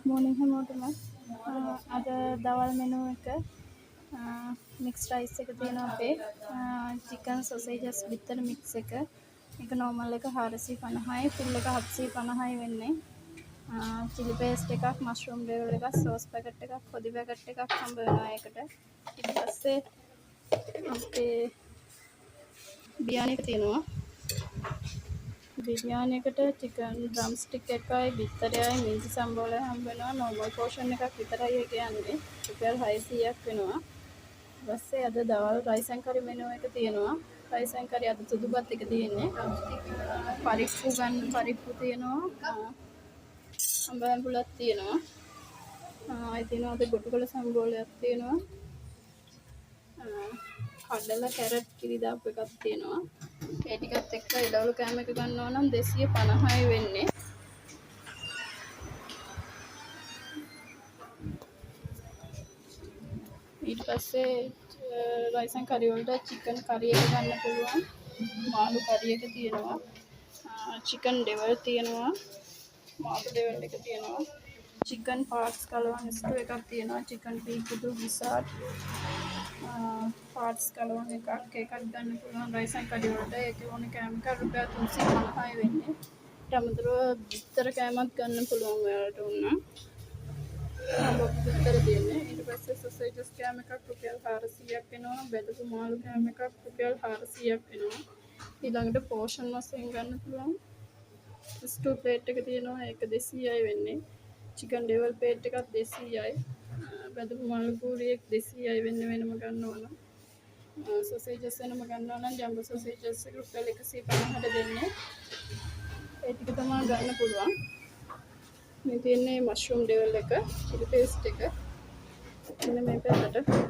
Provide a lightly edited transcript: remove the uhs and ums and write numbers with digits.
morning හැමෝටම අද දවල් මෙනු එක මික්ස් රයිස් එක තියෙනවා අපේ චිකන් සොසේජස් විතර මික්ස් එක නෝමල් එක 450යි ෆුල් එක 750යි වෙන්නේ චිලි පේස්ට් එකක් මෂ්රූම් ඩෙවල් එකක් සෝස් පැකට් එකක් පොඩි පැකට් එකක් හම්බ වෙනවා ඒකට ඊට පස්සේ අපේ බිරියානි එක තියෙනවා बिरयानी එකට චිකන් ඩ්‍රම් ස්ටික් එකයි බිත්තරයයි මින්ති සම්බෝලය හම්බ වෙනවා නෝමල් පෝෂන් එකක් විතරයි ඒක යන්නේ රුපියල් 600ක් වෙනවා ඊපස්සේ අද දවල් රයිස් ඇන් කරි මෙනු එක තියෙනවා රයිස් ඇන් කරි අද සුදුපත් එක තියෙන්නේ පරිප්පු තියෙනවා අඹ ඇඹුලක් තියෙනවා ආයි තියෙනවා අද ගොටුකොළ සම්බෝලයක් තියෙනවා කඩලා කැරට් කිරි දාපු එකක් තියෙනවා ඒ ටිකත් එක්ක ඉලවලු කෑම එක ගන්නවා නම් 250යි වෙන්නේ ඊට පස්සේ රයිස් ඇන් කරි වලට චිකන් කරි එක ගන්න පුළුවන් මාළු කරි එක තියෙනවා චිකන් ඩෙවල් තියෙනවා මාළු ඩෙවල් එක තියෙනවා චිකන් පාර්ට්ස් කලවම් ස්ටූ එකක් තියෙනවා චිකන් පීකුඩු විසාට් පාර්ට්ස් කලවම් එකක් ගන්න පුළුවන් රයිස් ඇන් කරි වලට ඒක ඕනේ කෑම එක රුපියල් 350යි වෙන්නේ ඊට අමතරව බිත්තර කෑමක් ගන්න පුළුවන් ඔයාලට උන්න බිත්තර තියෙන්නේ ඊට පස්සේ සොසේජස් කෑම එකක් රුපියල් 400ක් වෙනවා බෙදපු මාළු කෑම එකක් රුපියල් 400ක් වෙනවා ඊළඟට පෝෂන් වශයෙන් ගන්න පුළුවන් ස්ටූ ප්ලේට් එක තියෙනවා ඒක 200යි වෙන්නේ චිකන් ඩෙවල් ප්ලේට් එකක් 200යි බෙදපු මාළු පූරියක් 200යි වෙන්නේ වෙනම ගන්නවා නම් සොසේජස් වෙනම ගන්නවා නම් ජම්බෝ සොසේජස් එක රුපියල් 150ට දෙන්නේ ඒ ටික තමයි ගන්න පුළුවන් මේ තියෙන්නේ මෂ්රූම් ඩෙවල් එක චිලි පේස්ට් එක මෙන්න මේ පැත්තට